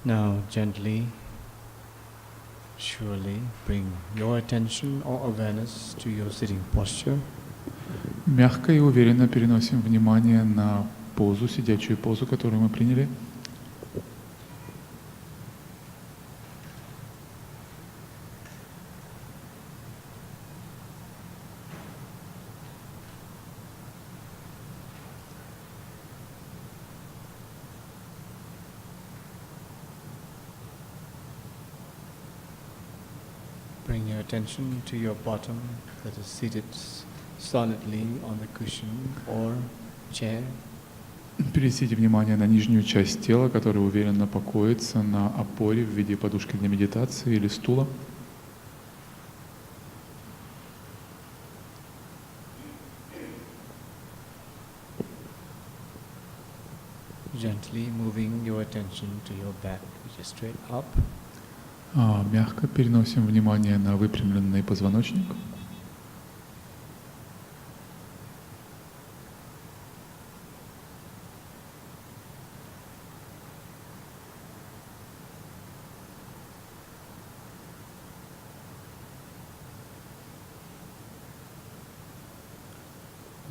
Now gently, surely bring your attention or awareness to your sitting posture. Мягко и уверенно переносим внимание на позу, сидячую позу, которую мы приняли. Bring your attention to your bottom that is seated solidly on the cushion or chair. Перенесите внимание на нижнюю часть тела, которая уверенно покоится на опоре в виде подушки для медитации или стула. Gently moving your attention to your back, which is straight up. Мягко переносим внимание на выпрямленный позвоночник.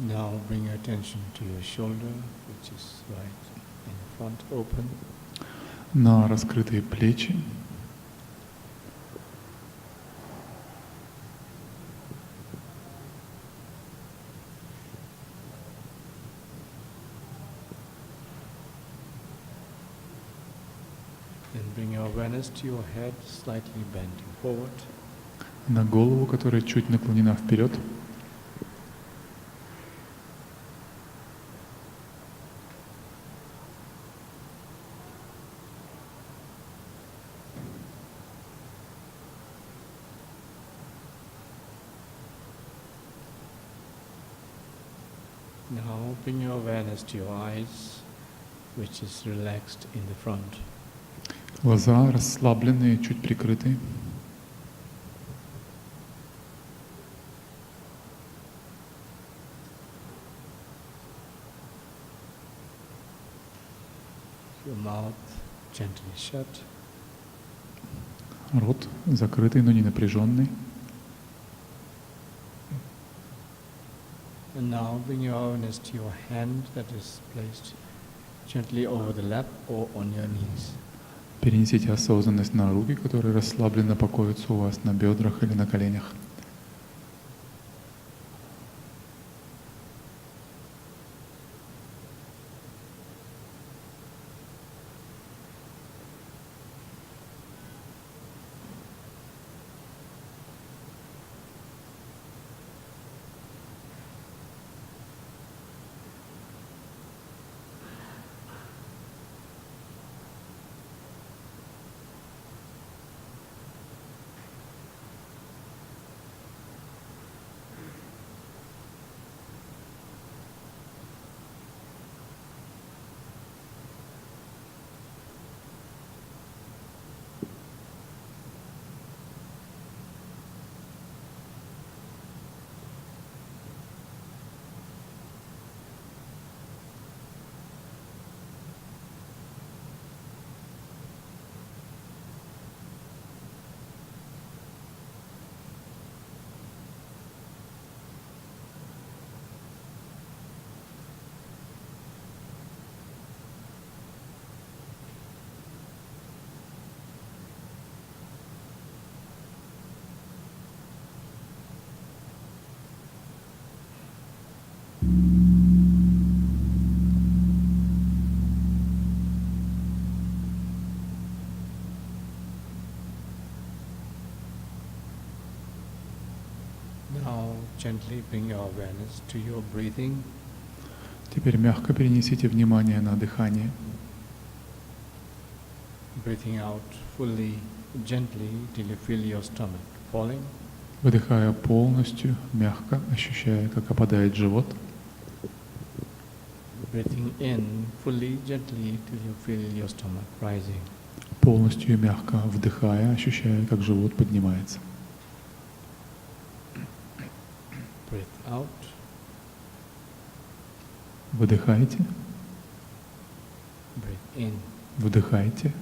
Now bring your attention to your shoulder, which is right in front, open. На раскрытые плечи. Then bring your awareness to your head, slightly bending forward. На голову, которая чуть наклонена вперед. Now bring your awareness to your eyes, which is relaxed in the front. Глаза расслабленные, чуть прикрытые. Your mouth gently shut. Рот закрытый, но не напряженный. And now bring your awareness to your hand that is placed gently over the lap or on your knees. Перенесите осознанность на руки, которые расслабленно покоятся у вас на бедрах или на коленях. Now gently bring your awareness to your breathing. Теперь мягко перенесите внимание на дыхание. Breathing out fully, gently till you feel your stomach falling. Выдыхая полностью, мягко, ощущая, как опадает живот. Breathing in fully, gently till you feel your stomach rising. Полностью и мягко вдыхая, ощущая, как живот поднимается. Breathe out. Выдыхайте. Breathe in. Вдыхайте.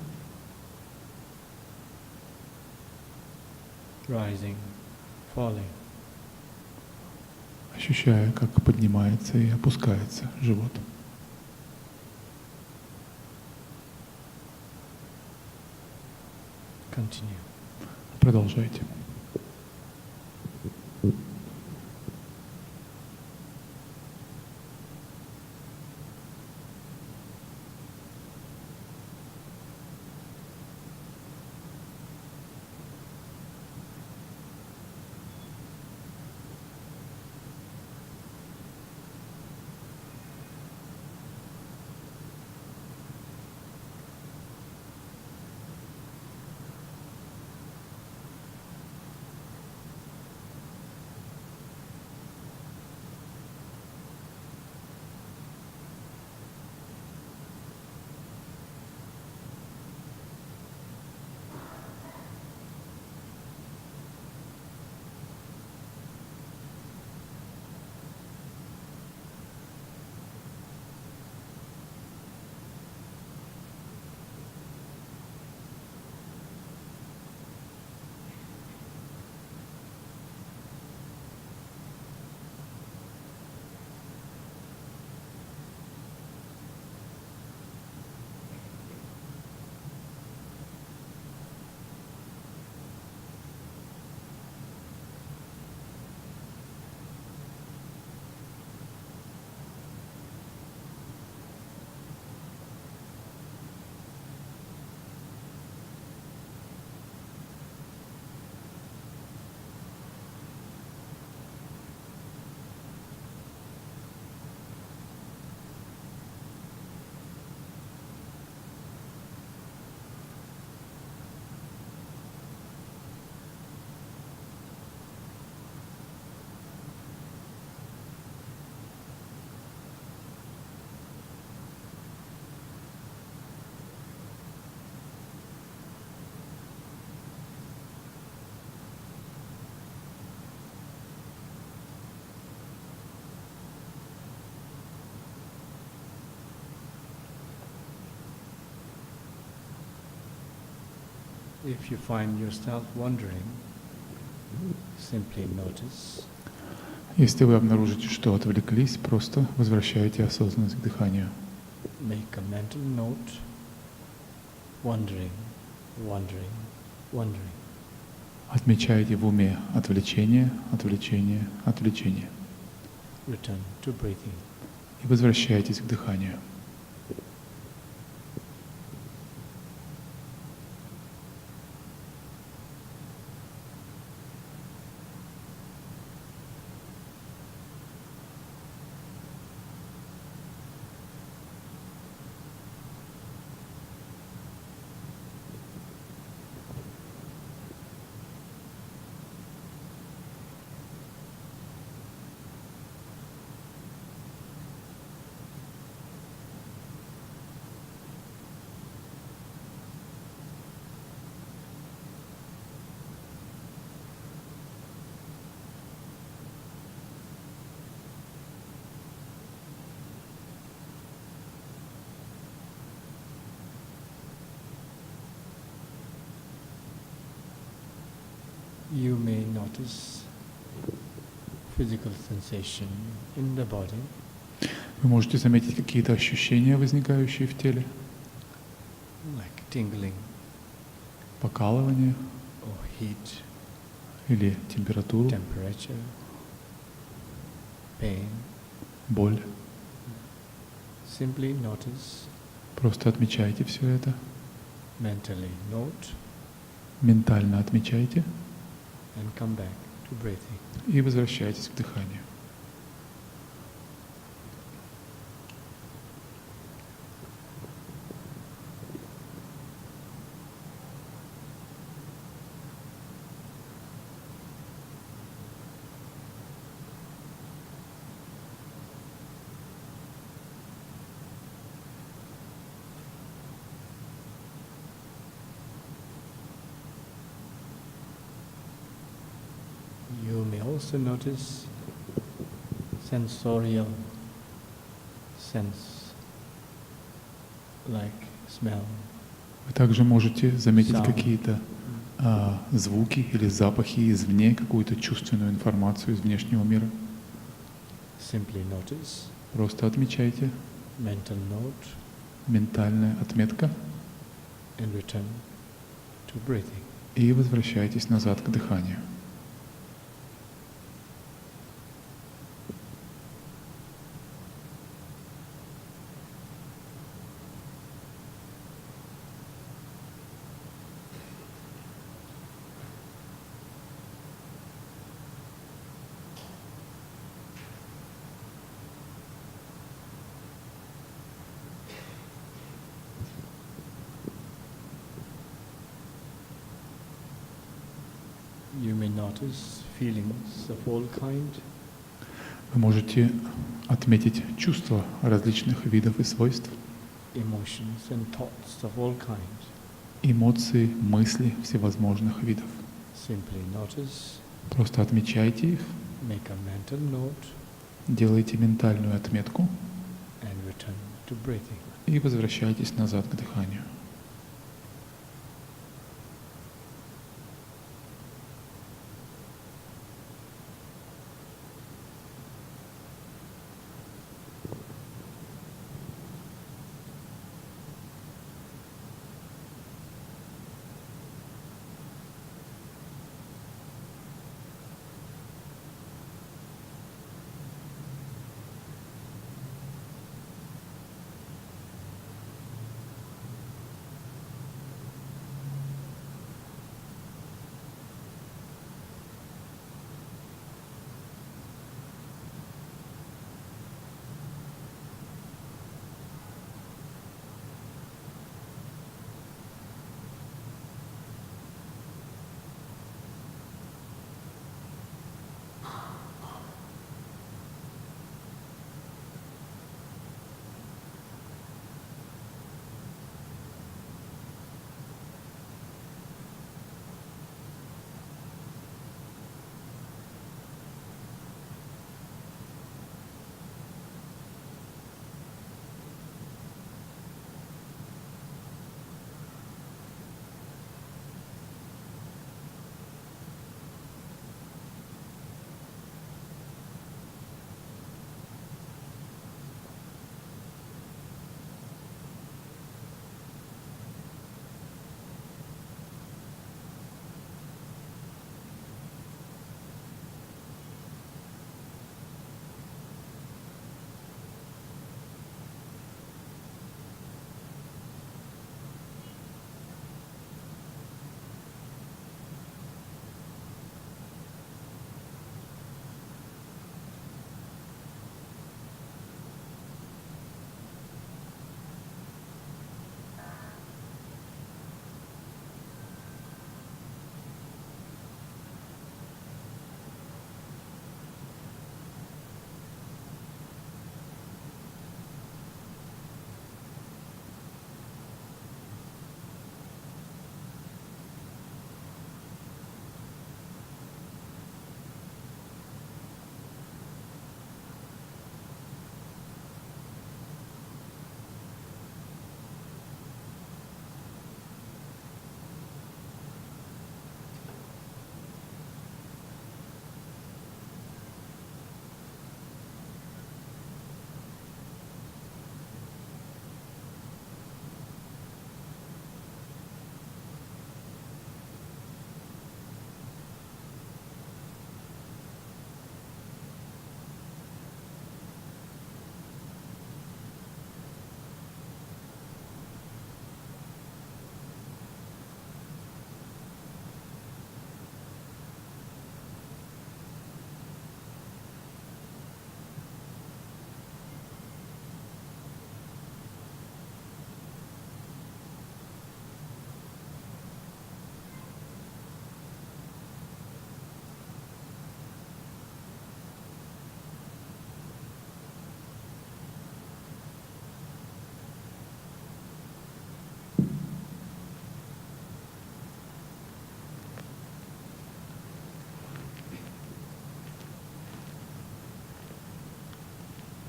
rising, falling. Ощущая, как поднимается и опускается живот. Continue. Продолжайте. If you find yourself wandering, simply notice. Если вы обнаружите, что отвлеклись, просто возвращайте осознанность к дыханию. Make a mental note. Wandering, wandering, wandering. Отмечайте в уме отвлечение, отвлечение, отвлечение. Return to breathing. И возвращайтесь к дыханию. You may notice physical sensation in the body. Вы можете заметить какие-то ощущения, возникающие в теле, Like tingling покалывание or heat, или температуру, temperature, pain. боль. Simply notice, Просто отмечайте все это, mentally note, ментально отмечайте and come back to breathing. и возвращайтесь к дыханию. You may also notice sensorial sense, like smell. Вы также можете заметить Sound. какие-то звуки или запахи извне, какую-то чувственную информацию из внешнего мира. Simply notice. Просто отмечайте. Mental note. Ментальная отметка. And return to breathing. И возвращайтесь назад к дыханию. You may notice feelings of all kind. Вы можете отметить чувства различных видов и свойств, Emotions and thoughts of all kind. эмоции, мысли всевозможных видов. Simply notice. Просто отмечайте их, Make a mental note. делайте ментальную отметку And return to breathing. и возвращайтесь назад к дыханию.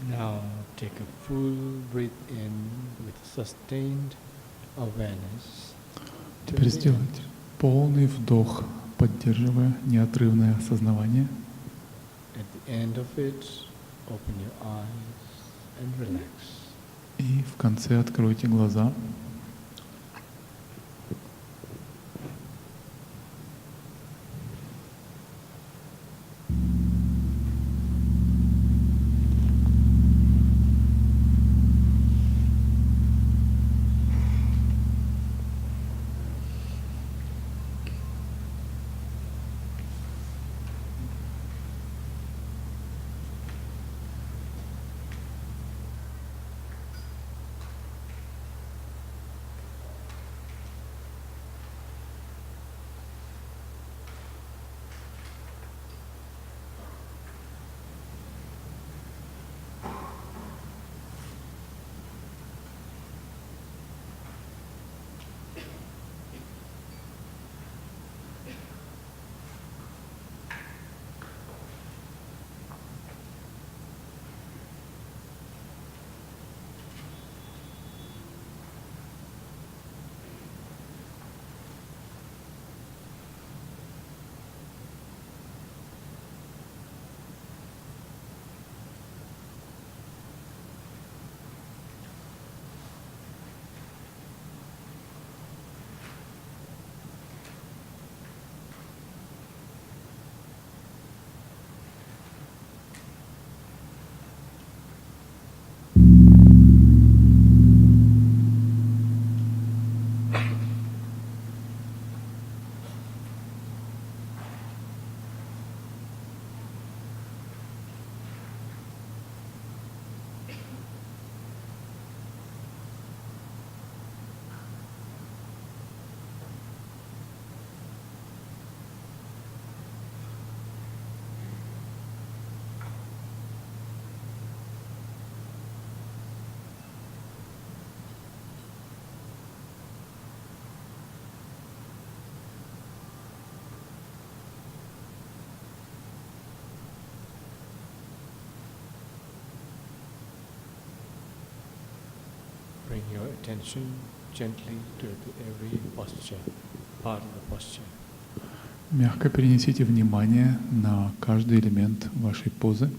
Now take a full breath in with sustained awareness. Теперь сделайте Полный вдох, поддерживая неотрывное осознавание. At the end of it, open your eyes and relax. И в конце откройте глаза. Bring your attention gently to every posture, part of the posture. Мягко перенесите внимание на каждый элемент вашей позы.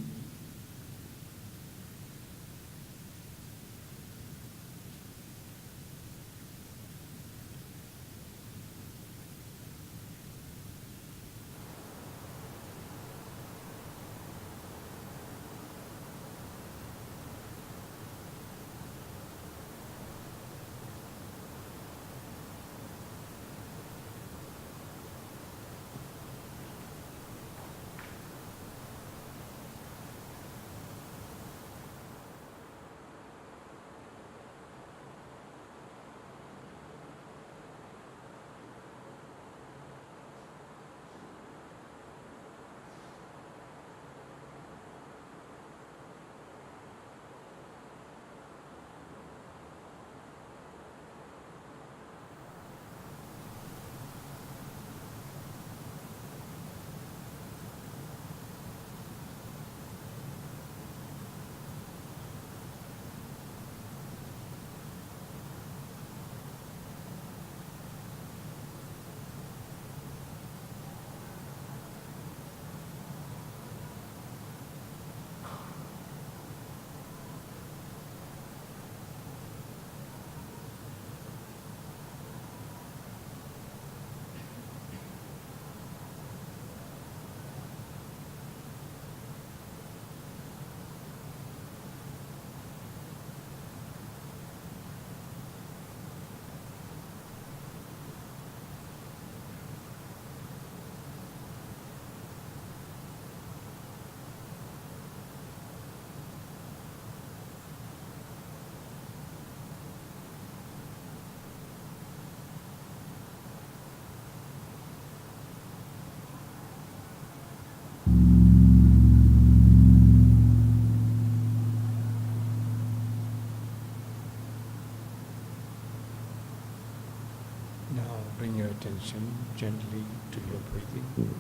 Bring your attention gently to your breathing.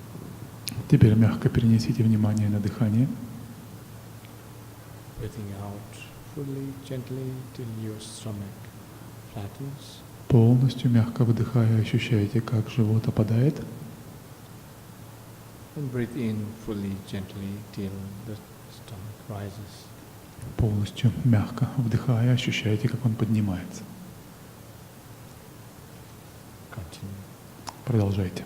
Теперь мягко перенесите внимание на дыхание. Breathing out fully, gently till your stomach flattens. Полностью мягко выдыхая, ощущаете, как живот опадает. And breathe in fully, gently, till the stomach rises. Полностью мягко вдыхая, ощущаете, как он поднимается. Continue. Продолжайте.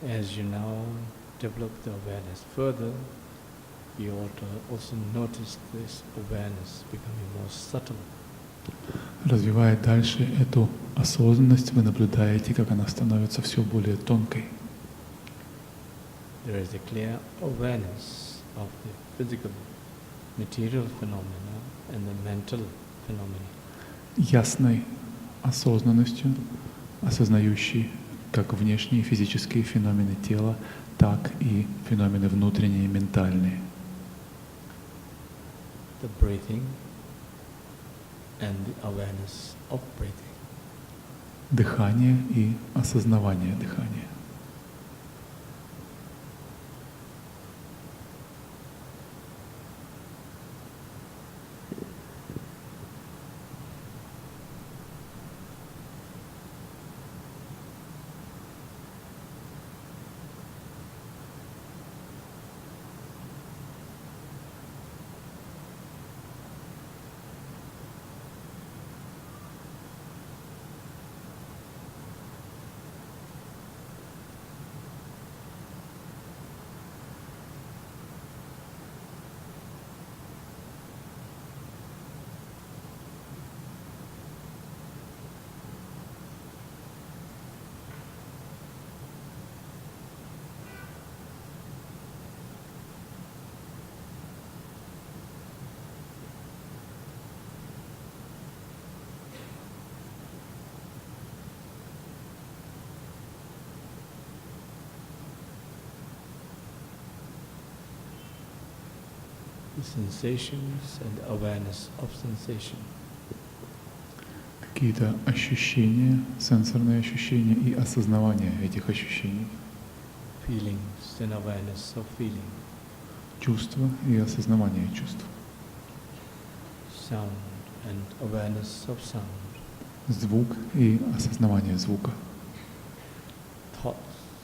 As you now develop the awareness further, you ought to also notice this awareness becoming more subtle. Развивая дальше эту осознанность, вы наблюдаете, как она становится все более тонкой. There is a clear awareness of the physical, material phenomena and the mental phenomena. Ясной осознанностью, осознающей как внешние физические феномены тела, так и феномены внутренние, ментальные. The breathing and the awareness of breathing. Дыхание и осознавание дыхания. the sensations and awareness of sensation. Какие-то ощущения, сенсорные ощущения и осознавание этих ощущений. Feelings and awareness of feeling. Чувства и осознавание чувств. Sound and awareness of sound. Звук и осознавание звука. Thoughts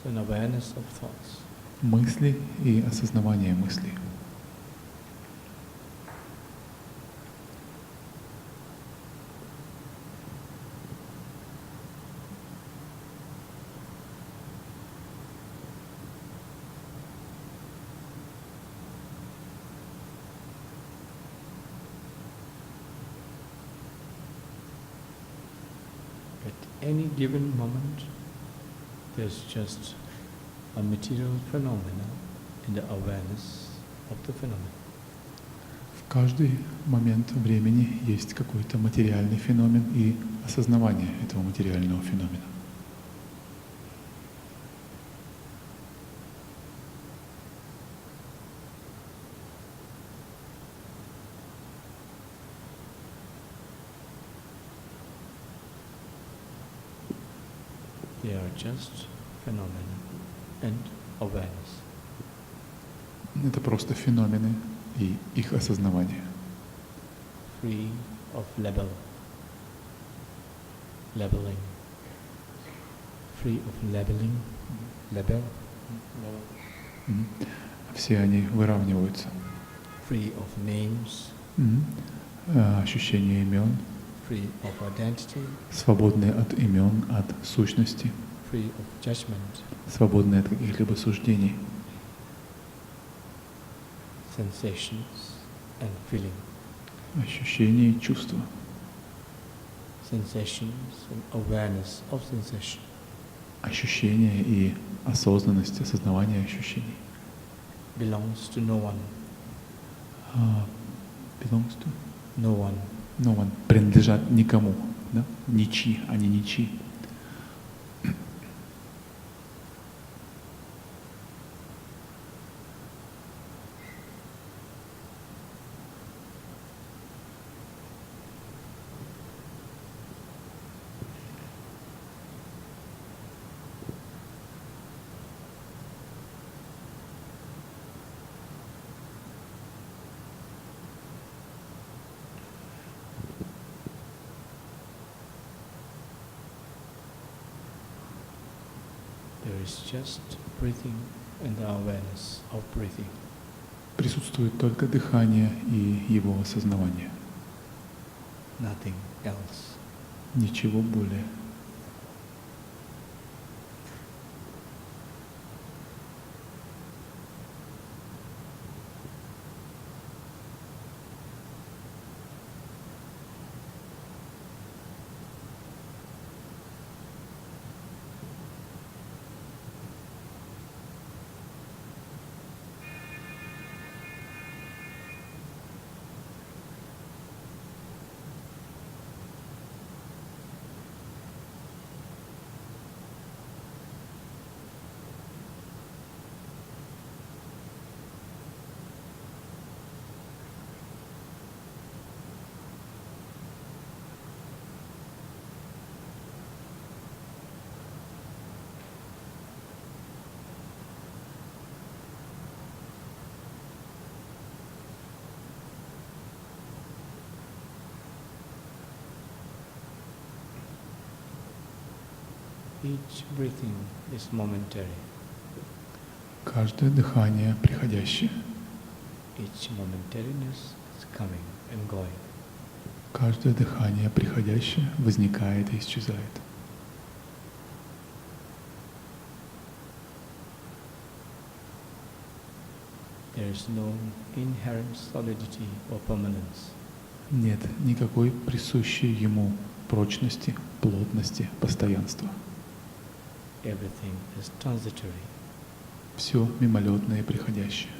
and awareness of thoughts. Мысли и осознавание мыслей. At any given moment, there's just a material phenomena and the awareness of the phenomena. В каждый момент времени есть какой-то материальный феномен и осознавание этого материального феномена. They are just phenomena and awareness. Это просто феномены и их осознавание. Free of labeling. Free of labeling. Label. Мгм. Все они выравниваются. Free of names. Ощущение имен, Free of identity. свободные от имен, от сущности, Free of judgment. свободные от каких-либо суждений. Sensations and feeling. Ощущения и чувства. Sensations and awareness of sensation. Ощущения и осознанность, осознавание ощущений. Belongs to no one. Belongs to? No one. No one. Принадлежат никому. Да? Ничьи, они ничьи. There is just breathing and the awareness of breathing. Присутствует только дыхание и его осознавание. Nothing else. Ничего более. Each breathing is momentary. Каждое дыхание приходящее. Each momentariness is coming and going. Каждое дыхание приходящее возникает и исчезает. There is no inherent solidity or permanence. Нет никакой присущей ему прочности, плотности, постоянства. Everything is transitory. Все мимолетное и приходящее.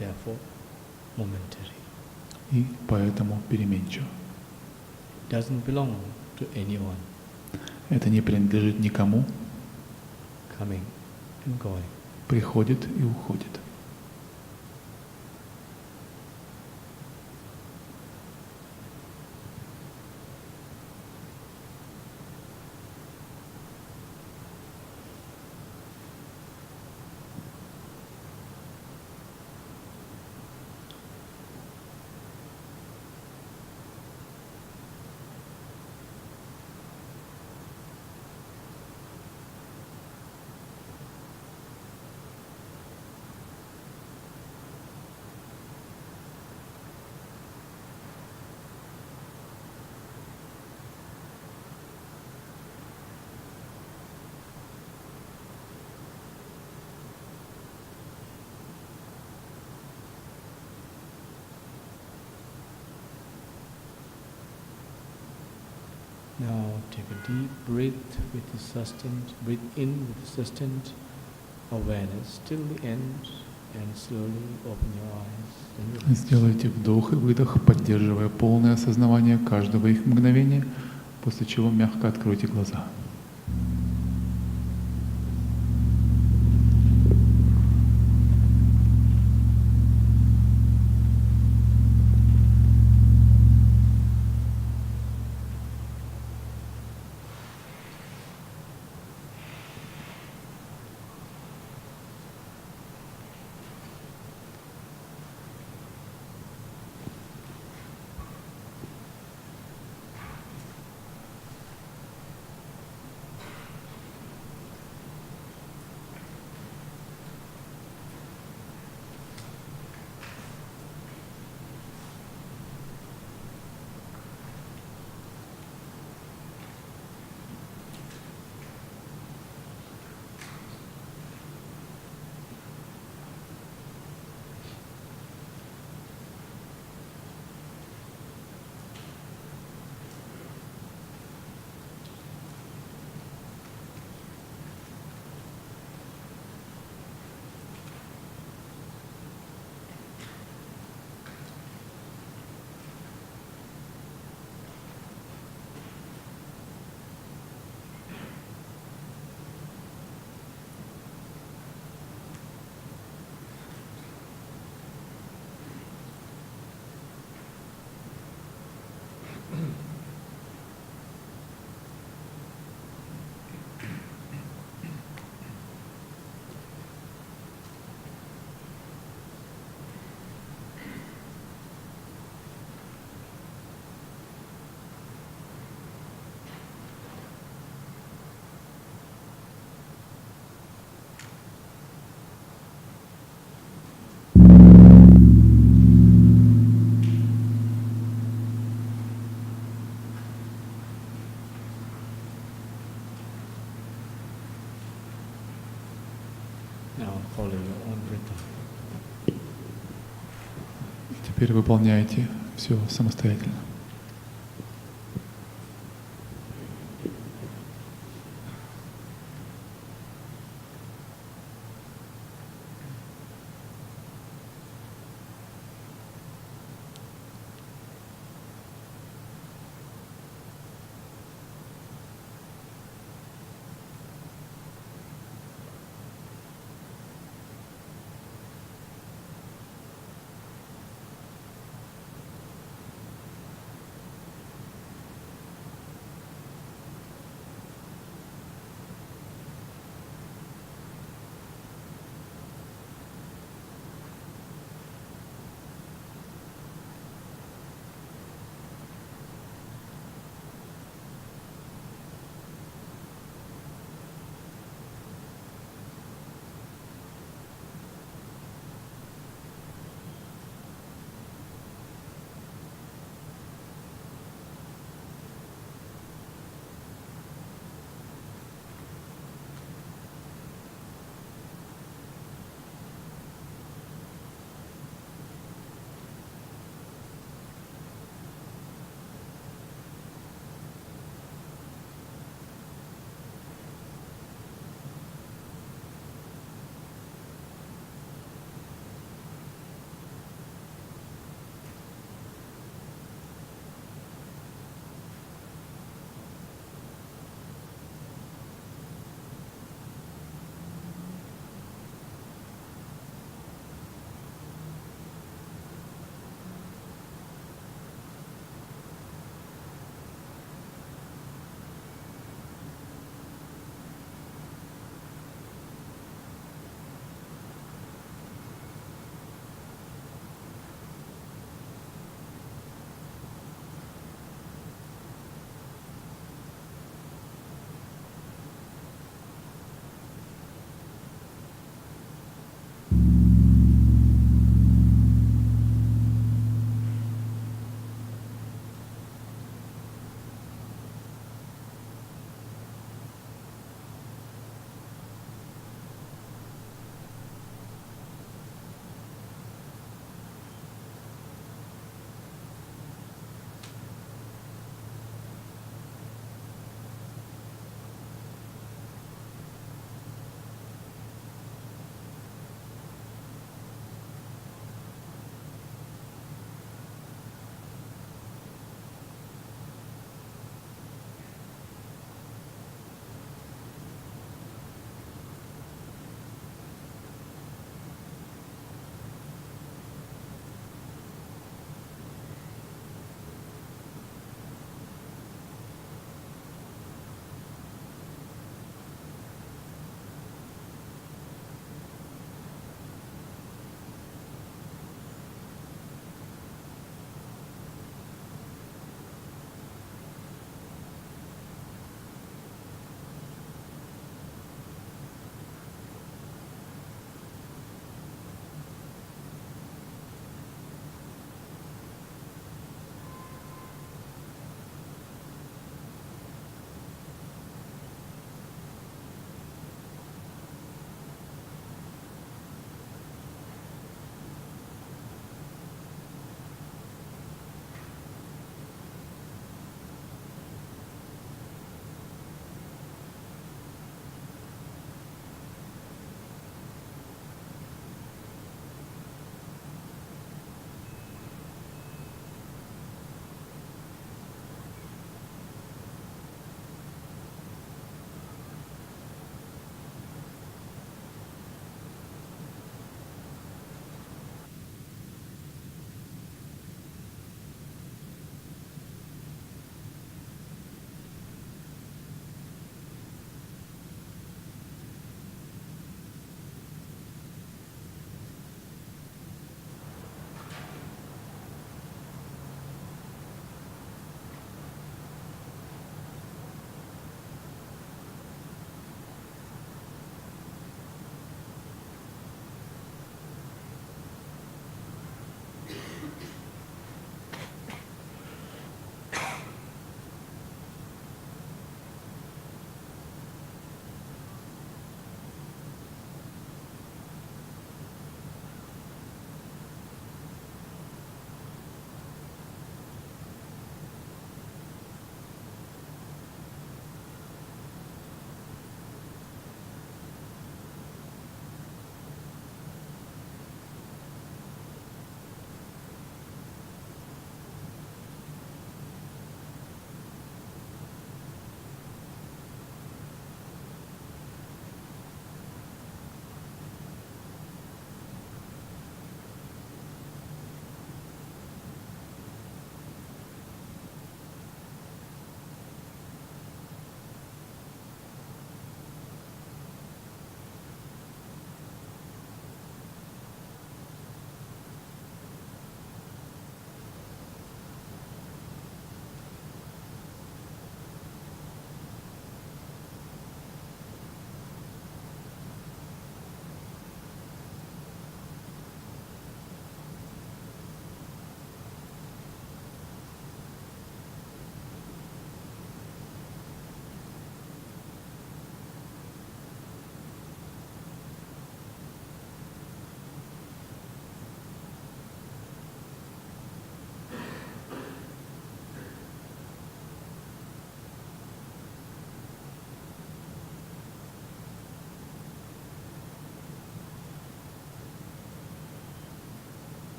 Therefore, momentary. И поэтому переменчиво. It doesn't belong to anyone. Это не принадлежит никому, Coming and going. приходит и уходит. Now take a deep breath with the sustained, breathe in with the sustained awareness till the end and slowly open your eyes and relax. Сделайте вдох и выдох, поддерживая полное осознавание каждого их мгновения, после чего мягко откройте глаза. Now follow your own rhythm. Теперь выполняйте все самостоятельно.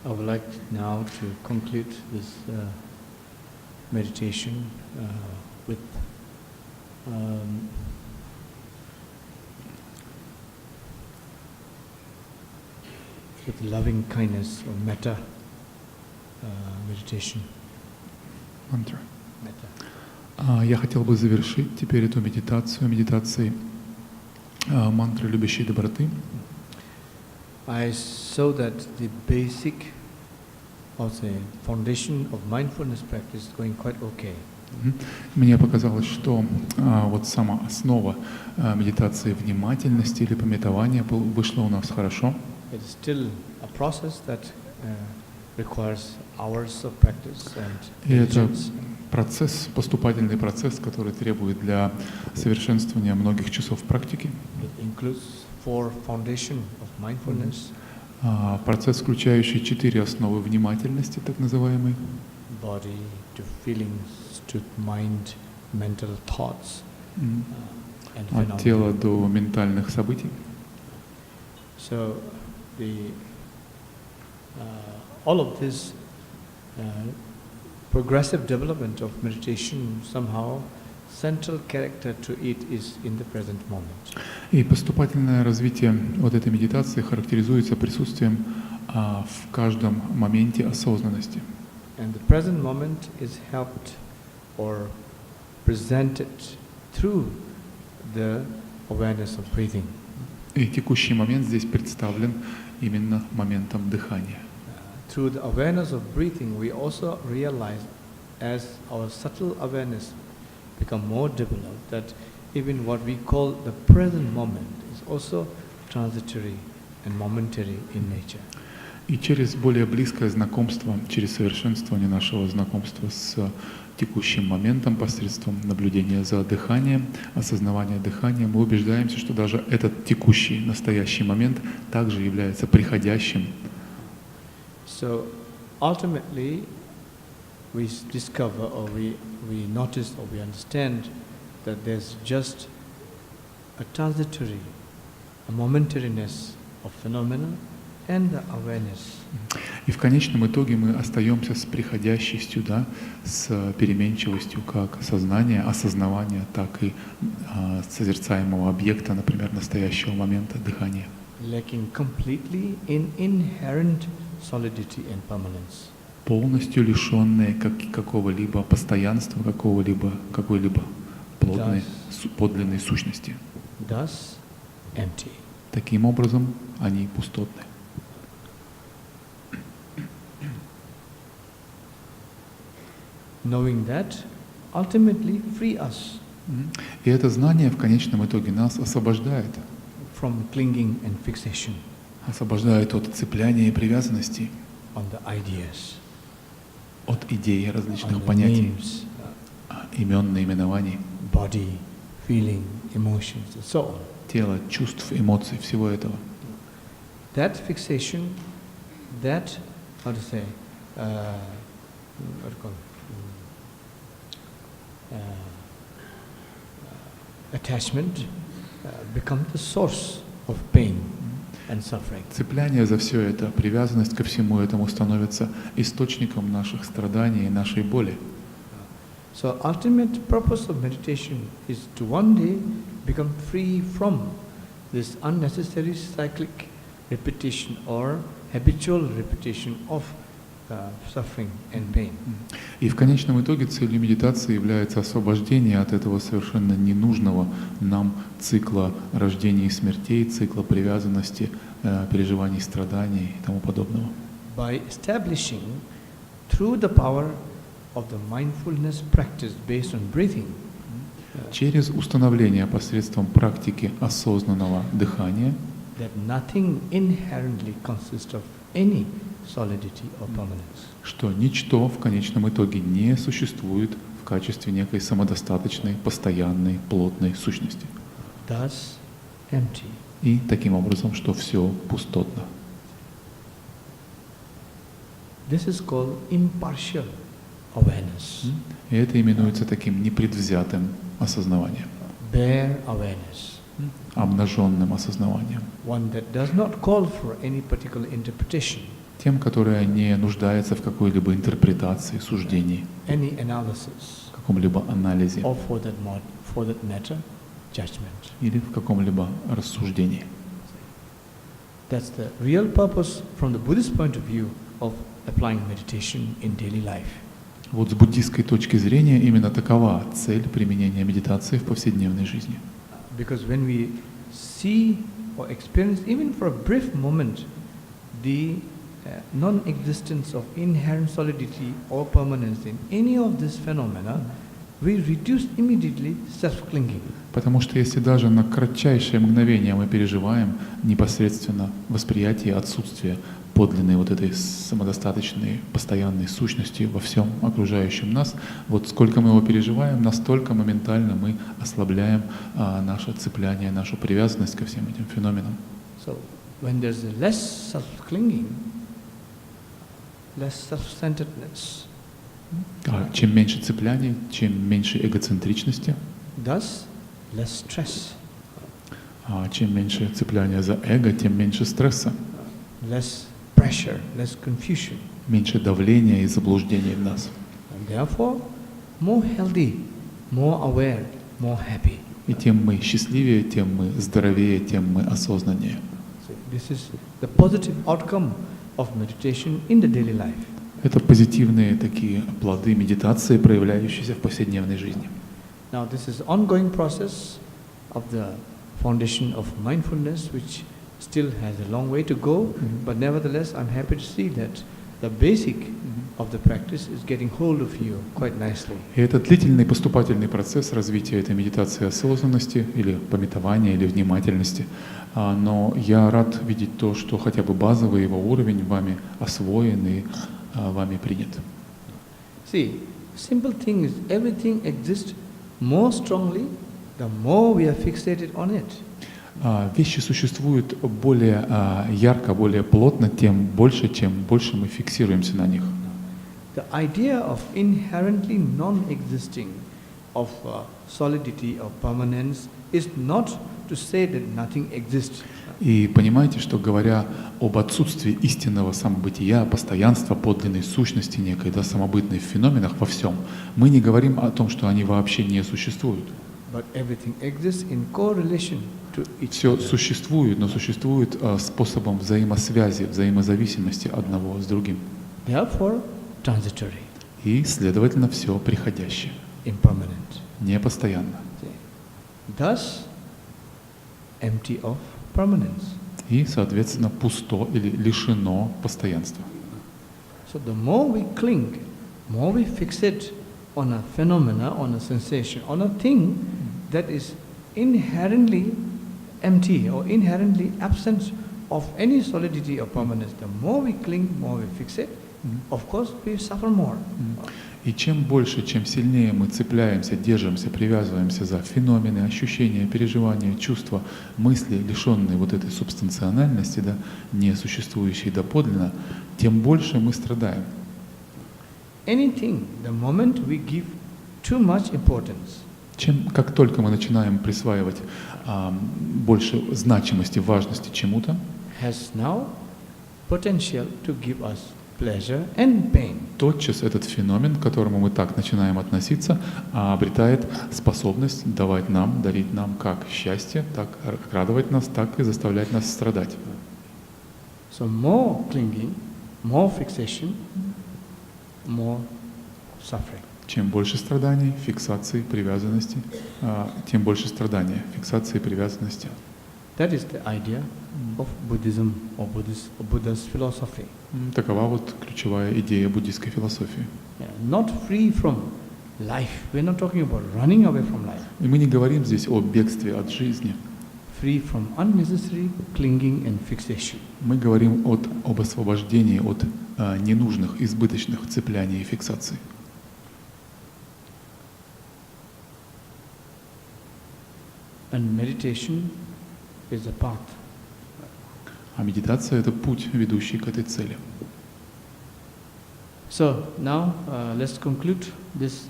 I would like now to conclude this meditation with loving kindness or metta meditation. Мантра. Я хотел бы завершить теперь эту медитацией мантры любящей доброты. I saw that the basic, or the foundation of mindfulness practice is going quite okay. Мне показалось, что вот сама основа медитации внимательности или памятования вышла у нас хорошо. It is still a process that requires hours of practice and diligence. Процесс, поступательный процесс, который требует для совершенствования многих часов практики. It includes 4 foundations of mindfulness. Процесс, включающий 4 основы внимательности, так называемый. Body to feelings to mind, mental thoughts, and phenomena. От тела до ментальных событий. So all of this progressive development of meditation, somehow central character to it is in the present moment. И поступательное развитие вот этой медитации характеризуется присутствием в каждом моменте осознанности. And the present moment is helped or presented through the awareness of breathing. И текущий момент здесь представлен именно моментом дыхания. Through the awareness of breathing, we also realize, as our subtle awareness become more developed, that even what we call the present moment is also transitory and momentary in nature. И через более близкое знакомство, через совершенствование нашего знакомства с текущим моментом посредством наблюдения за дыханием, осознавания дыхания, мы убеждаемся, что даже этот текущий, настоящий момент также является приходящим. So ultimately, we discover or we notice or we understand that there's just a transitory, a momentariness of phenomena and the awareness. И в конечном итоге мы остаемся с приходящестью, да, с переменчивостью как сознания, осознавания, так и созерцаемого объекта, например, настоящего момента дыхания. Lacking completely in inherent solidity and permanence. Полностью лишенные какого-либо постоянства, какой-либо подлинной сущности. Thus empty. Таким образом, они пустотны. Knowing that ultimately free us. И это знание в конечном итоге нас освобождает. From clinging and fixation. Освобождает от цепляния и привязанности. On the ideas. От идей различных понятий, имен, наименований. Body, feeling, emotions, and so on. Тело, чувств, эмоций, всего этого. That fixation, that, how to say, attachment become the source of pain and suffering. Цепляние за все это, привязанность ко всему этому становится источником наших страданий и нашей боли. So ultimate purpose of meditation is to one day become free from this unnecessary cyclic repetition or habitual repetition of suffering and pain. И в конечном итоге целью медитации является освобождение от этого совершенно ненужного нам цикла рождения и смертей, цикла привязанности, переживаний, страданий и тому подобного. By establishing through the power of the mindfulness practice based on breathing. Через установление посредством практики осознанного дыхания. That nothing inherently consists of any solidity or permanence. Что ничто в конечном итоге не существует в качестве некой самодостаточной, постоянной, плотной сущности. Thus empty. И таким образом, что все пустотно. This is called impartial awareness. И это именуется таким непредвзятым осознаванием. Bare awareness. Обнаженным осознаванием. One that does not call for any particular interpretation. Тем, которые не нуждаются в какой-либо интерпретации, суждении, any analysis, в каком-либо анализе or for that matter, judgment. или в каком-либо рассуждении. That's the real purpose from the Buddhist point of view of applying meditation in daily life. Вот с буддистской точки зрения именно такова цель применения медитации в повседневной жизни. Because when we see or experience, even for a brief moment, the non-existence of inherent solidity or permanence in any of these phenomena, we reduce immediately self-clinging. Потому что если даже на кратчайшее мгновение мы переживаем непосредственно восприятие отсутствия подлинной вот этой самодостаточной, постоянной сущности во всем окружающем нас, вот сколько мы его переживаем, настолько моментально мы ослабляем наше цепляние, нашу привязанность ко всем этим феноменам. So, when there's less self-clinging, less self-centeredness, Чем меньше цепляний, чем меньше эгоцентричности, thus less stress, чем меньше цепляния за эго, тем меньше стресса, less pressure, less confusion. меньше давления и заблуждений в нас. And therefore, more healthy, more aware, more happy. И тем мы счастливее, тем мы здоровее, тем мы осознаннее. So this is the positive outcome of meditation in the daily life. Это позитивные такие плоды медитации, проявляющиеся в повседневной жизни. Now this is ongoing process of the foundation of mindfulness, which still has a long way to go, but nevertheless I'm happy to see that the basic of the practice is getting hold of you quite nicely. И это длительный поступательный процесс развития этой медитации осознанности или памятования, или внимательности. Но я рад видеть то, что хотя бы базовый его уровень вами освоен и вами принят. See, simple thing is everything exists more strongly the more we are fixated on it. Вещи существуют более ярко, более плотно, тем больше, чем больше мы фиксируемся на них. The idea of inherently non-existing, of solidity, of permanence, is not to say that nothing exists. И понимаете, что говоря об отсутствии истинного самобытия, постоянства, подлинной сущности некой, да, самобытной в феноменах во всем, мы не говорим о том, что они вообще не существуют. But everything exists in correlation to each Все other. существует, но существует способом взаимосвязи, взаимозависимости одного с другим. Therefore, transitory, И, следовательно, все приходящее, impermanent. непостоянно. Thus, empty of permanence. И, соответственно, пусто или лишено постоянства. So the more we cling, more we fixate on a phenomena, on a sensation, on a thing that is inherently empty or inherently absent of any solidity or permanence, the more we cling, more we fixate, of course we suffer more. И чем больше, чем сильнее мы цепляемся, держимся, привязываемся за феномены, ощущения, переживания, чувства, мысли, лишенные вот этой субстанциональности, да, не существующей доподлинно, тем больше мы страдаем. Anything, the moment we give too much importance, Как только мы начинаем присваивать больше значимости, важности чему-то, has now potential to give us pleasure and pain. тотчас этот феномен, к которому мы так начинаем относиться, обретает способность давать нам, дарить нам как счастье, так радовать нас, так и заставлять нас страдать. So more clinging, more fixation, more suffering. Чем больше страданий, фиксации, привязанности, тем больше страдания, фиксации, привязанности. That is the idea of Buddhism or Buddha's philosophy. Такова вот ключевая идея буддийской философии. Not free from life. We're not talking about running away from life. И мы не говорим здесь о бегстве от жизни. Free from unnecessary clinging and fixation. Мы говорим об освобождении от ненужных, избыточных цепляний и фиксаций. And meditation is a path. А медитация — это путь, ведущий к этой цели. So now let's conclude this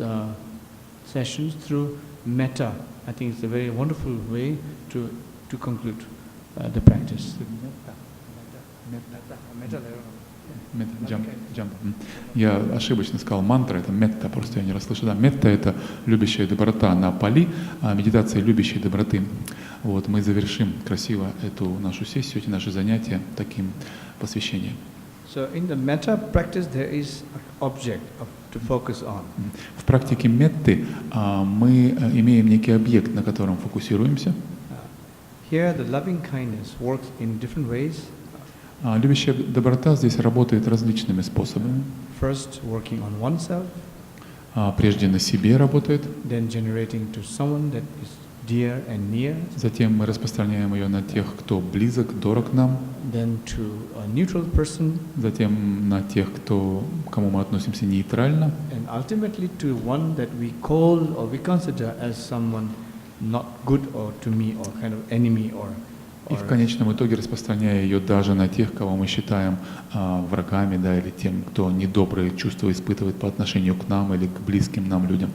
session through metta. I think it's a very wonderful way to conclude the practice. Jump. Я ошибочно сказал мантра, это метта, просто я не расслышал. Да, метта — это любящая доброта на пали, а медитация любящей доброты. Вот, мы завершим красиво эту нашу сессию, эти наши занятия таким посвящением. So in the metta practice there is an object to focus on. В практике метты мы имеем некий объект, на котором фокусируемся. Here the loving kindness works in different ways. Любящая доброта здесь работает различными способами. First, working on oneself. Прежде на себе работает. Then generating to someone that is dear and near. Затем мы распространяем ее на тех, кто близок, дорог нам. Then to a neutral person. Затем на тех, к кому мы относимся нейтрально. And ultimately to one that we call or we consider as someone not good or to me or kind of enemy or. И в конечном итоге распространяя ее даже на тех, кого мы считаем врагами, да, или тем, кто недобрые чувства испытывает по отношению к нам или к близким нам людям.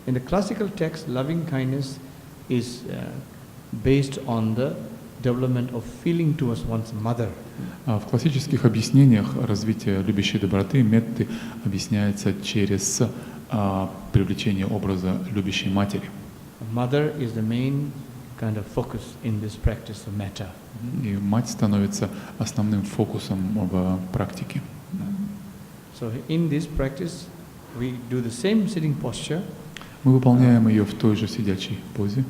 In the classical text, loving kindness is based on the development of feeling towards one's mother. В классических объяснениях развитие любящей доброты метты объясняется через привлечение образа любящей матери. Mother is the main kind of focus in this practice of metta. И мать становится основным фокусом в практике. So in this practice, we do the same sitting posture. Мы выполняем ее в той же сидячей позе.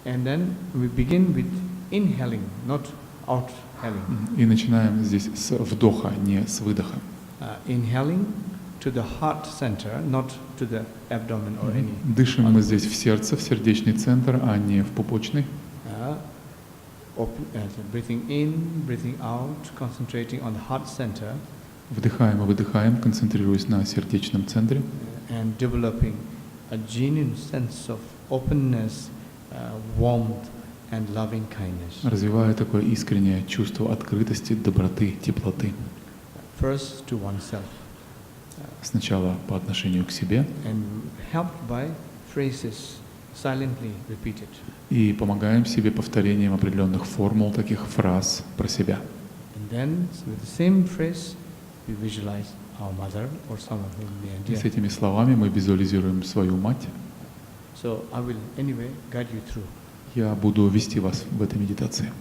And then we begin with inhaling, not outhaling. И начинаем здесь с вдоха, не с выдоха. Inhaling to the heart center, not to the abdomen or any. Дышим мы здесь в сердце, в сердечный центр, а не в пупочный. Breathing in, breathing out, concentrating on the heart center. Вдыхаем и выдыхаем, концентрируясь на сердечном центре. And developing a genuine sense of openness, warmth and loving kindness. Развивая такое искреннее чувство открытости, доброты, теплоты. First to oneself. Сначала по отношению к себе. And helped by phrases silently repeated. И помогаем себе повторением определенных формул, таких фраз про себя. And then with the same phrase we visualize our mother or someone whom we are И dear. с этими словами мы визуализируем свою мать. So I will anyway guide you through. Я буду вести вас в этой медитации.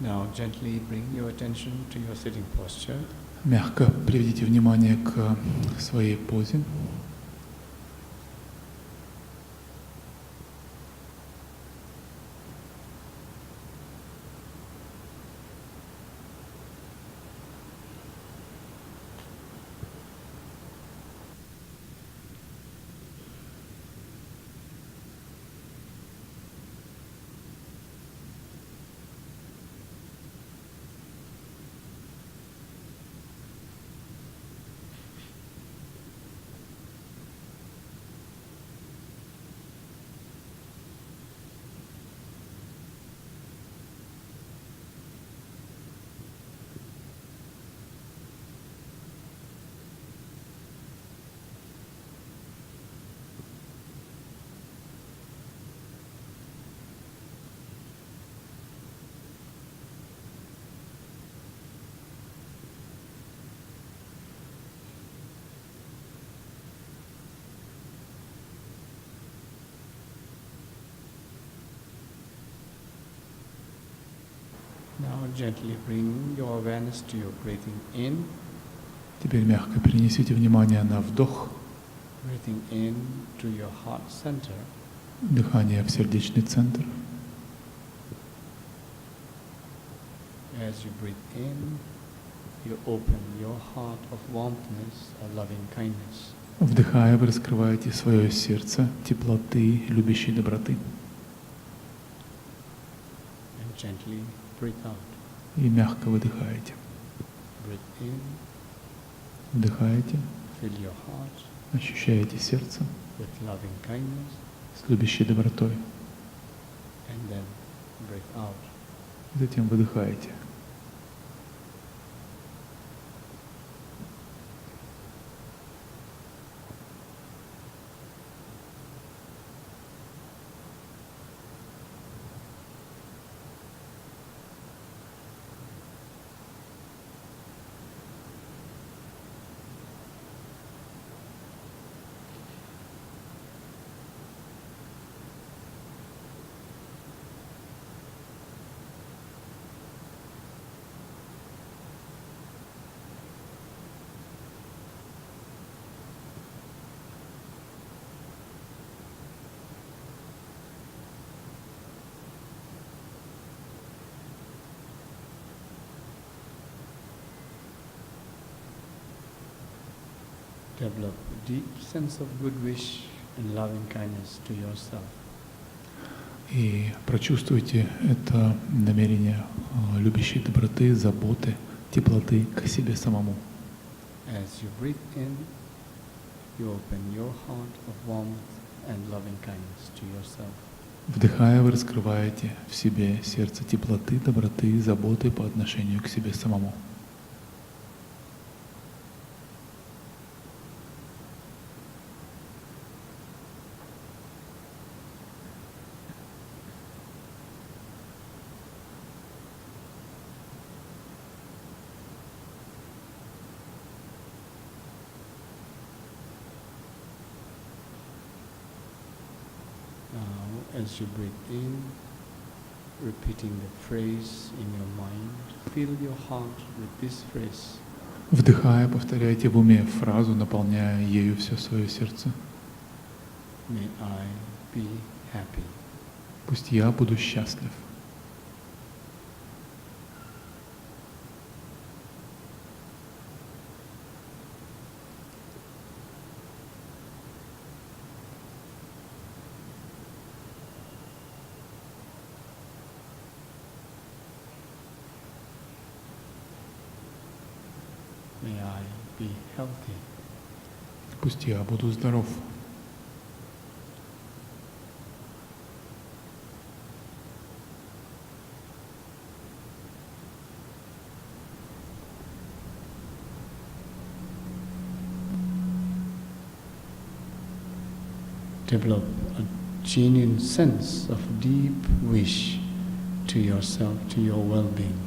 Now gently bring your attention to your sitting posture. Мягко приведите внимание к своей позе. Now gently bring your awareness to your breathing in. Теперь мягко перенесите внимание на вдох, Breathing in to your heart center. дыхание в сердечный центр. As you breathe in, you open your heart of warmthness, of loving kindness. Вдыхая, вы раскрываете свое сердце теплоты, любящей доброты. And gently breathe out. И мягко выдыхаете. Breathe in, Вдыхаете, fill your heart ощущаете сердце with loving kindness, с любящей добротой. and then breathe out. Затем выдыхаете. Develop a deep sense of good wish and loving kindness to yourself. И прочувствуйте это намерение любящей доброты, заботы, теплоты к себе самому. As you breathe in, you open your heart of warmth and loving kindness to yourself. Вдыхая, вы раскрываете в себе сердце теплоты, доброты, заботы по отношению к себе самому. Now, as you breathe in, repeating the phrase in your mind, fill your heart with this phrase. Вдыхая, повторяйте в уме фразу, наполняя ею все свое сердце. May I be happy. Пусть я буду счастлив. May I be healthy. Пусть я буду здоров. Develop a genuine sense of deep wish to yourself, to your well-being.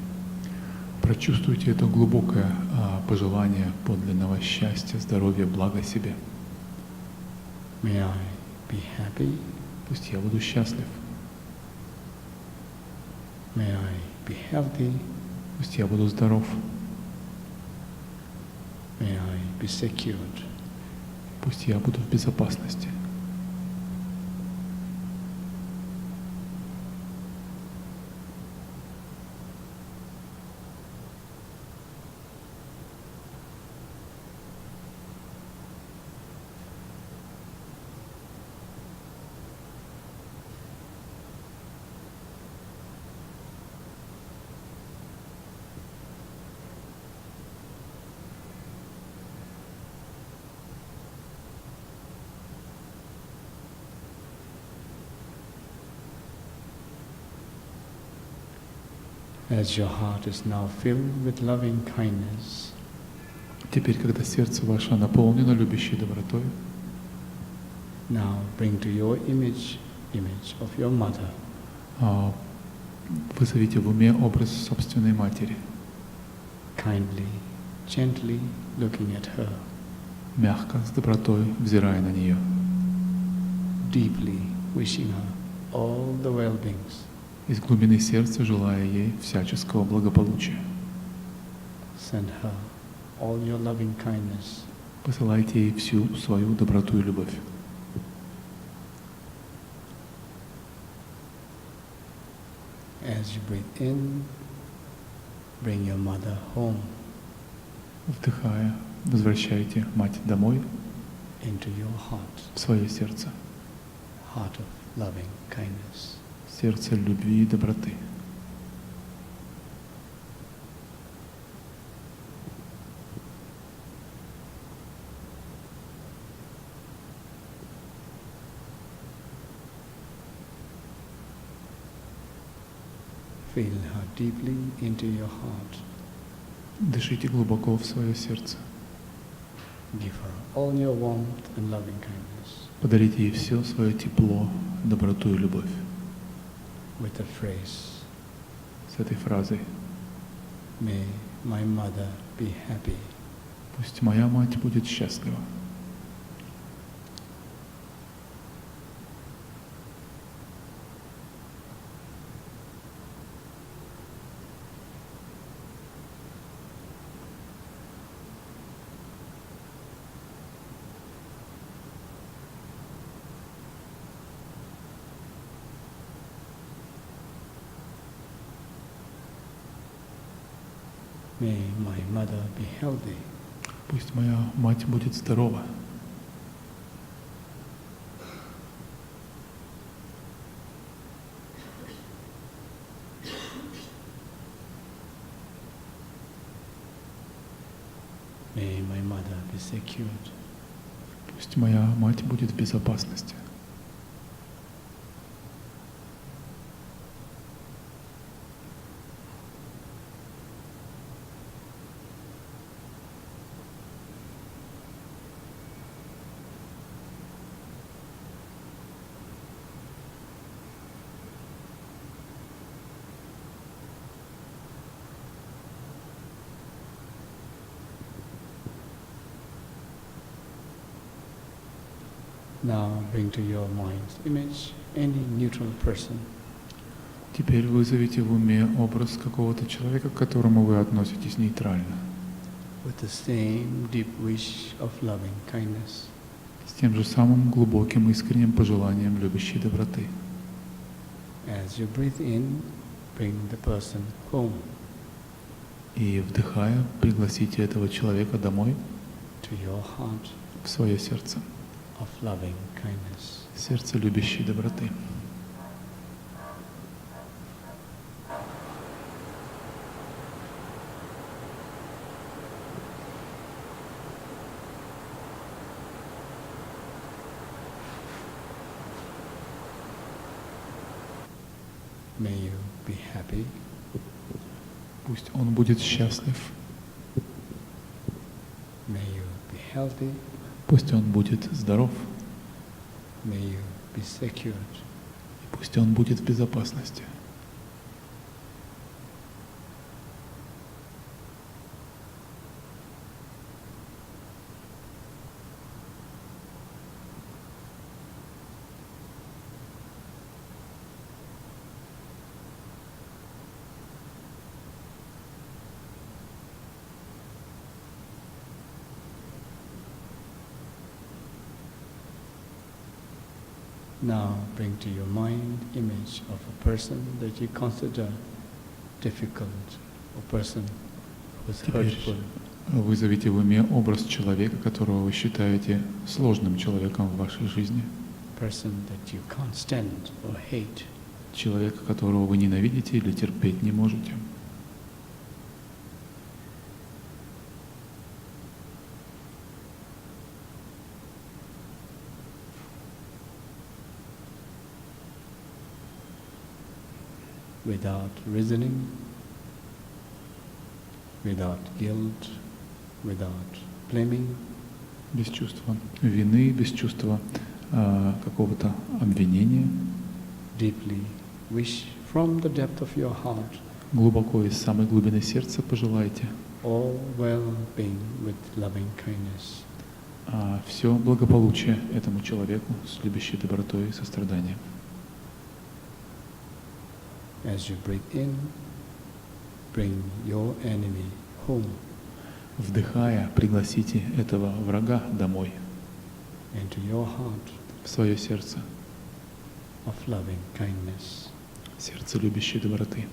Прочувствуйте это глубокое пожелание подлинного счастья, здоровья, блага себе. May I be happy. Пусть я буду счастлив. May I be healthy. Пусть я буду здоров. May I be secured. Пусть я буду в безопасности. As your heart is now filled with loving kindness, Теперь, когда сердце ваше наполнено любящей добротой, now bring to your image of your mother. Вызовите в уме образ собственной матери, Kindly, gently looking at her, мягко, с добротой взирая на нее, deeply wishing her all the well-beings. из глубины сердца желая ей всяческого благополучия. Send her all your loving kindness. Посылайте ей всю свою доброту и любовь. As you breathe in, bring your mother home, Вдыхая, возвращайте мать домой, into your heart, в свое сердце, heart of loving kindness. сердце любви и доброты. Feel her deeply into your heart. Дышите глубоко в свое сердце. Give her all your warmth and loving kindness. Подарите ей все свое тепло, доброту и любовь. With the phrase, С этой фразой: may my mother be happy. пусть моя мать будет счастлива. May my mother be healthy. Пусть моя мать будет здорова. May my mother be secured. Пусть моя мать будет в безопасности. Now bring to your mind's image any neutral person. Теперь вызовите в уме образ какого-то человека, к которому вы относитесь нейтрально, With the same deep wish of loving kindness. с тем же самым глубоким искренним пожеланием любящей доброты. As you breathe in, bring the person home. И, вдыхая, пригласите этого человека домой, To your heart в свое сердце, of loving kindness. сердце любящей доброты. May you be happy. Пусть он будет счастлив, May you be healthy. пусть он будет здоров, May you be secured. и пусть он будет в безопасности. Now bring to your mind image of a person that you consider difficult, a person who is Теперь hurtful. вызовите в уме образ человека, которого вы считаете сложным человеком в вашей жизни, Person that you can't stand or hate. человека, которого вы ненавидите или терпеть не можете. Without reasoning, without guilt, without blaming, Без чувства вины, без чувства какого-то обвинения, deeply wish from the depth of your heart глубоко из самой глубины сердца пожелайте all well-being with loving kindness. все благополучие этому человеку с любящей добротой и состраданием. As you breathe in, bring your enemy home. Вдыхая, пригласите этого врага домой, Into your heart в свое сердце, of loving kindness. сердце любящей доброты.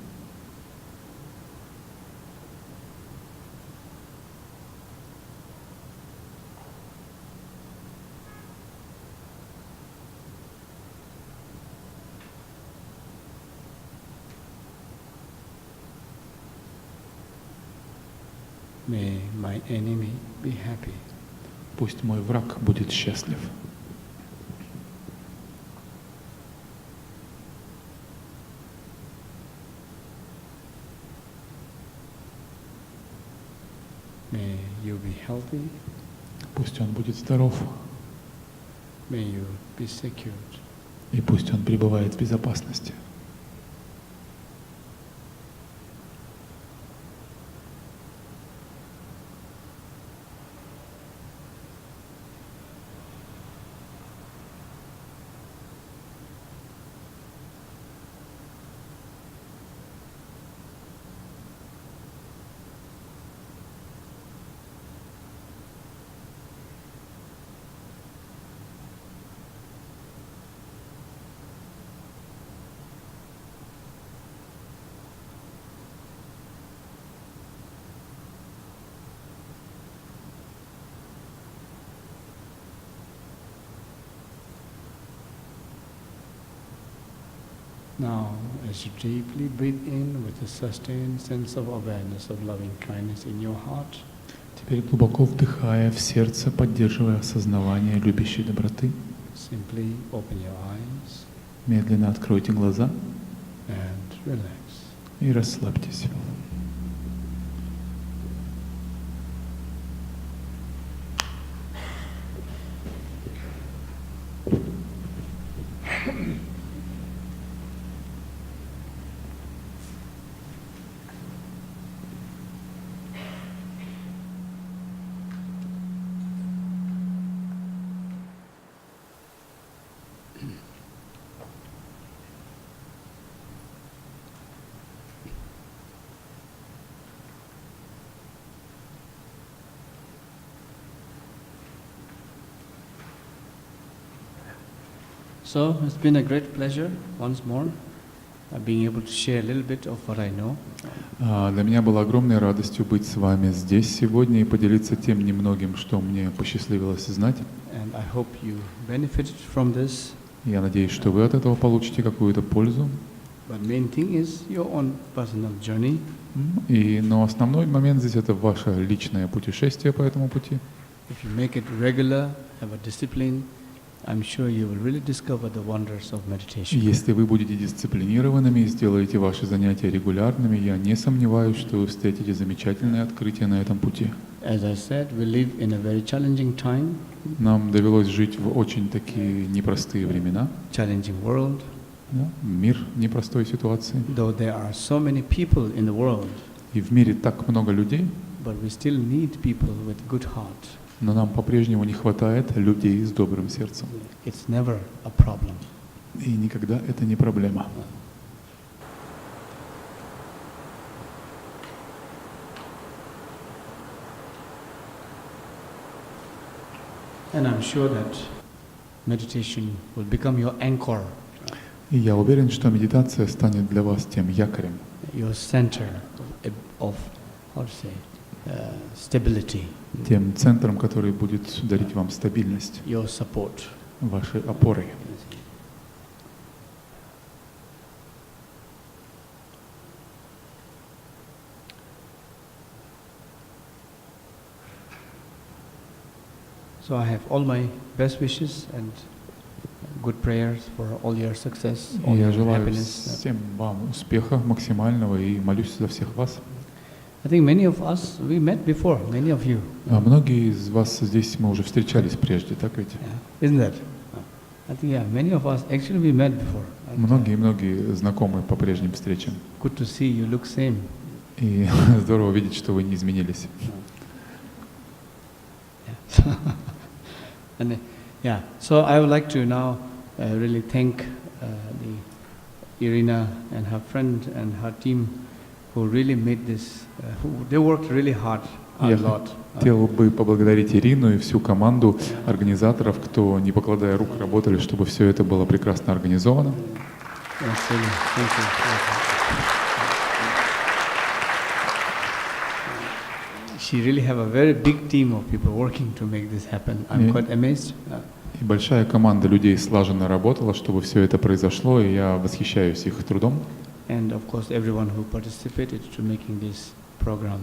May my enemy be happy. Пусть мой враг будет счастлив. you be healthy. Пусть он будет здоров, May you be secured. и пусть он пребывает в безопасности. Now, as you deeply breathe in with a sustained sense of awareness of loving kindness in your heart, Теперь глубоко вдыхая в сердце, поддерживая осознавание любящей доброты, simply open your eyes медленно откройте глаза and relax. и расслабьтесь. So it's been a great pleasure once more being able to share a little bit of what I know. Для меня было огромной радостью быть с вами здесь сегодня и поделиться тем немногим, что мне посчастливилось знать. And I hope you benefited from this. Я надеюсь, что вы от этого получите какую-то пользу. But main thing is your own personal journey. Но основной момент здесь это ваше личное путешествие по этому пути. If you make it regular, have a discipline, I'm sure you will really discover the wonders of meditation. Если вы будете дисциплинированными и сделаете ваши занятия регулярными, я не сомневаюсь, что вы встретите замечательные открытия на этом пути. As I said, we live in a very challenging time, Нам довелось жить в очень такие непростые времена. challenging world. Да? Мир непростой ситуации. Though there are so many people in the world, И в мире так много людей, but we still need people with good heart. но нам по-прежнему не хватает людей с добрым сердцем. It's never a problem. И никогда это не проблема. And I'm sure that meditation will become your anchor, И я уверен, что медитация станет для вас тем якорем, your center of how to say, stability, тем центром, который будет дарить вам стабильность, your support. вашей опорой. So I have all my best wishes and good prayers for all your success, all И я your желаю happiness. всем вам успеха максимального и молюсь за всех вас. I think many of us, we met before, many of you. Многие из вас здесь мы уже встречались прежде, так ведь? Yeah. Isn't that? I think, yeah, many of us, actually we met before. Многие знакомы по прежним встречам. Good to see you look same. И здорово видеть, что вы не изменились. Yeah. And, yeah, so I would like to now really thank the Irina and her friend and her team who really made this, they worked really hard, a Я lot. хотел бы поблагодарить Ирину и всю команду организаторов, кто, не покладая рук, работали, чтобы все это было прекрасно организовано. Yes, really. Thank you. She really have a very big team of people working to make this happen. I'm quite amazed. И большая команда людей слаженно работала, чтобы все это произошло, и я восхищаюсь их трудом. And of course, everyone who participated to making this program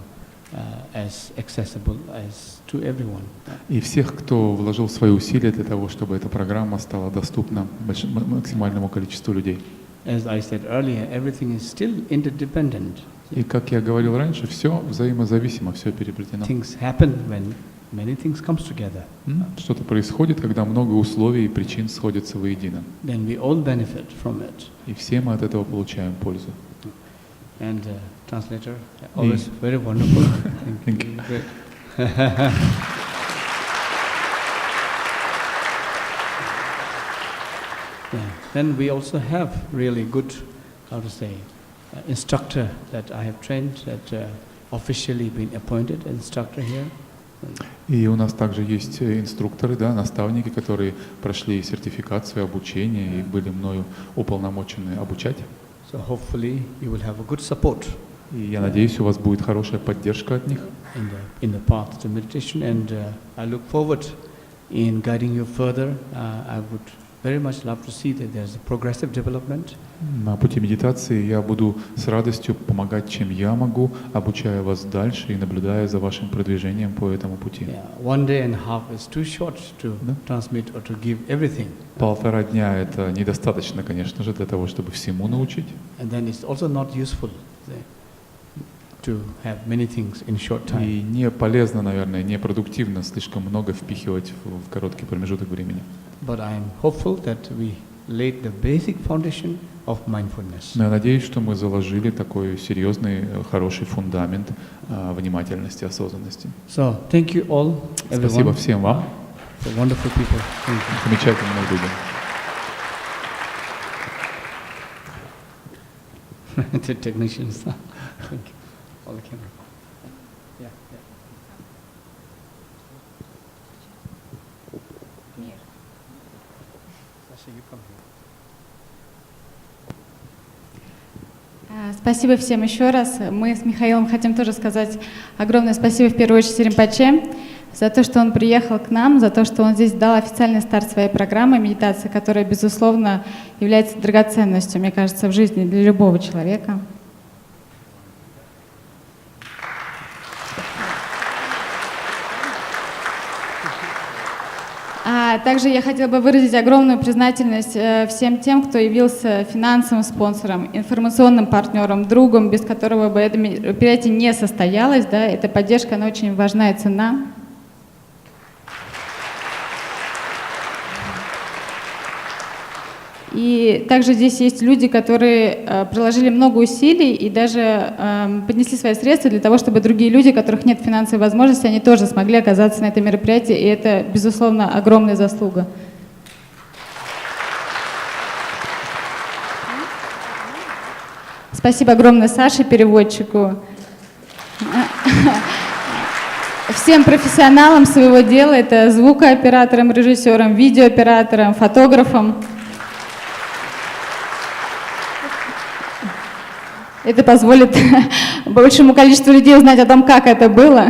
as accessible as to everyone. И всех, кто вложил свои усилия для того, чтобы эта программа стала доступна максимальному количеству людей. As I said earlier, everything is still interdependent. И как я говорил раньше, все взаимозависимо, все переплетено. Things happen when many things comes together. Что-то происходит, когда много условий и причин сходятся воедино. Then we all benefit from it. И все мы от этого получаем пользу. And translator, always very wonderful. Thank you. Great. Yeah. Then we also have really good, how to say, instructor that I have trained, that officially been appointed instructor here. И у нас также есть инструкторы, да, наставники, которые прошли сертификацию, обучение и были мною уполномочены обучать. So hopefully you will have a good support. И я надеюсь, у вас будет хорошая поддержка от них. In the path to meditation, and I look forward in guiding you further. I would very much love to see that there's a progressive development. На пути медитации я буду с радостью помогать, чем я могу, обучая вас дальше и наблюдая за вашим продвижением по этому пути. Yeah, 1 day and a half is too short to transmit or to give everything. 1,5 дня это недостаточно, конечно же, для того, чтобы всему научить. And then it's also not useful to have many things in short time. И не полезно, наверное, не продуктивно слишком много впихивать в короткий промежуток времени. But I am hopeful that we laid the basic foundation of mindfulness. Но я надеюсь, что мы заложили такой серьезный, хороший фундамент внимательности, осознанности. So, thank you all, everyone. Спасибо всем вам. For wonderful people. Thank you. Замечательные люди. The technicians. Thank you. All the camera. Yeah, yeah. Sasha, you come here. Спасибо всем еще раз. Мы с Михаилом хотим тоже сказать огромное спасибо в первую очередь Рипаче за то, что он приехал к нам, за то, что он здесь дал официальный старт своей программы медитации, которая, безусловно, является драгоценностью, мне кажется, в жизни для любого человека. Также я хотела бы выразить огромную признательность всем тем, кто явился финансовым спонсором, информационным партнером, другом, без которого бы это мероприятие не состоялось. Да, эта поддержка, она очень важна и ценна. И также здесь есть люди, которые приложили много усилий и даже поднесли свои средства для того, чтобы другие люди, у которых нет финансовой возможности, они тоже смогли оказаться на этом мероприятии, и это, безусловно, огромная заслуга. Спасибо огромное Саше, переводчику, всем профессионалам своего дела, это звукооператорам, режиссерам, видеооператорам, фотографам. Это позволит большему количеству людей узнать о том, как это было.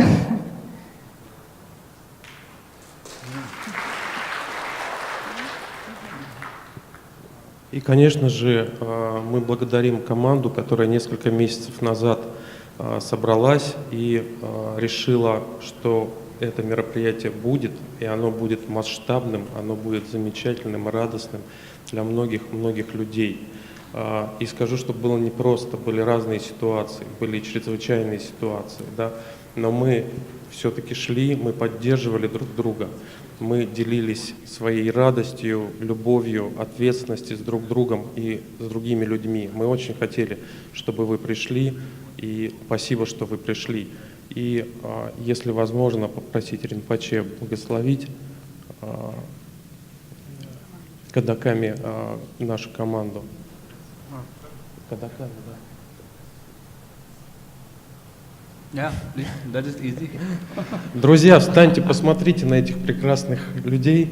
И, конечно же, мы благодарим команду, которая несколько месяцев назад собралась и решила, что это мероприятие будет, и оно будет масштабным, оно будет замечательным и радостным для многих людей. И скажу, что было непросто, были разные ситуации, были чрезвычайные ситуации, да? Но мы все-таки шли, мы поддерживали друг друга, мы делились своей радостью, любовью, ответственностью с друг другом и с другими людьми. Мы очень хотели, чтобы вы пришли, и спасибо, что вы пришли. И если возможно, попросить Ринпоче благословить кадаками нашу команду. Кадаками, да. Yeah, please. That is easy. Друзья, встаньте, посмотрите на этих прекрасных людей.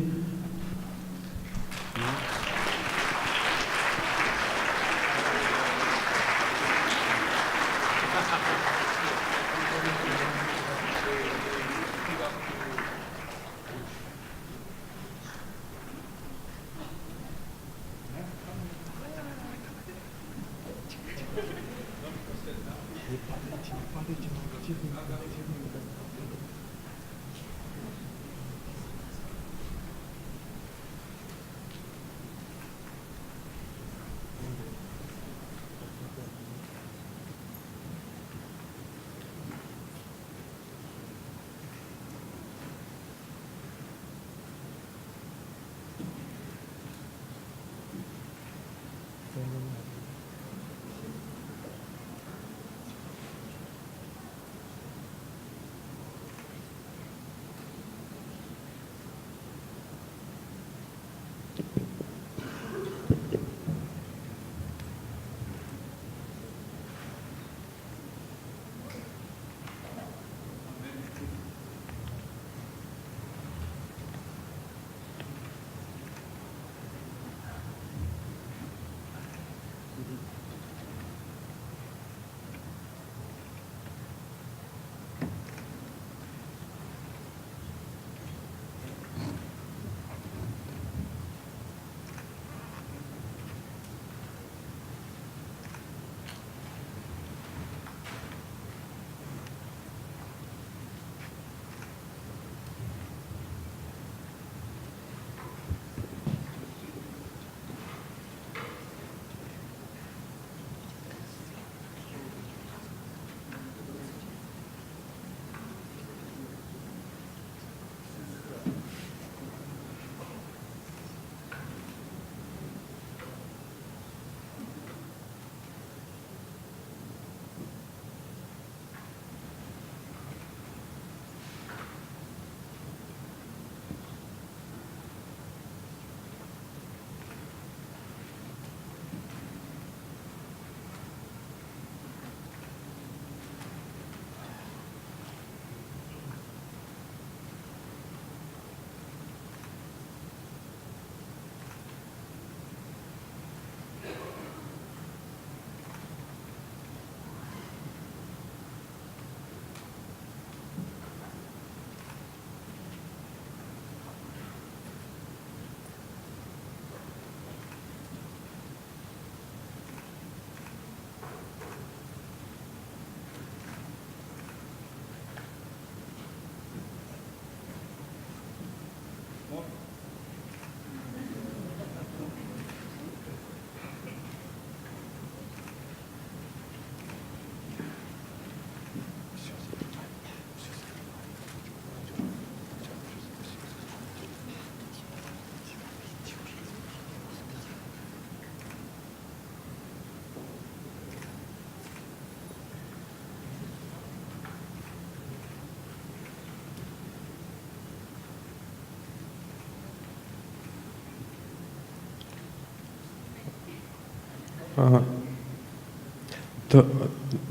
Ага.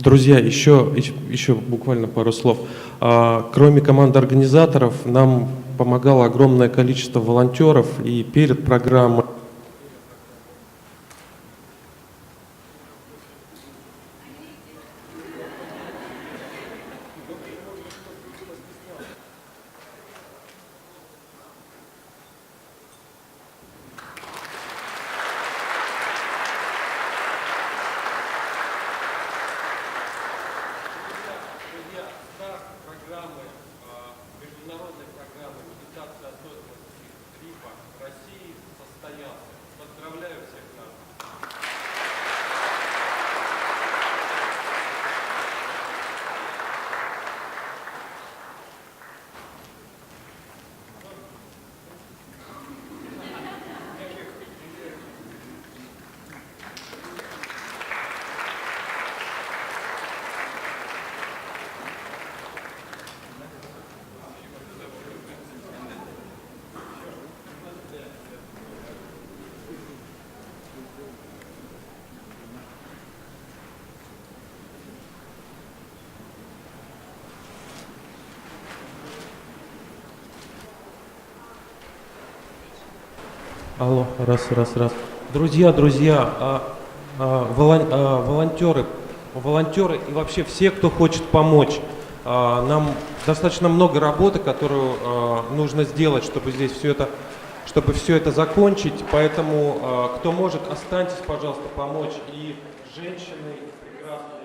Друзья, еще буквально пару слов. Кроме команды организаторов, нам помогало огромное количество волонтеров, и перед программой международной программы «Медитация, осознанности» Рипа в России состоялся. Поздравляю всех нас! Алло, раз. Друзья, волонтеры и вообще все, кто хочет помочь. Нам достаточно много работы, которую нужно сделать, чтобы здесь все это закончить. Поэтому, кто может, останьтесь, пожалуйста, помочь. И женщины прекрасно.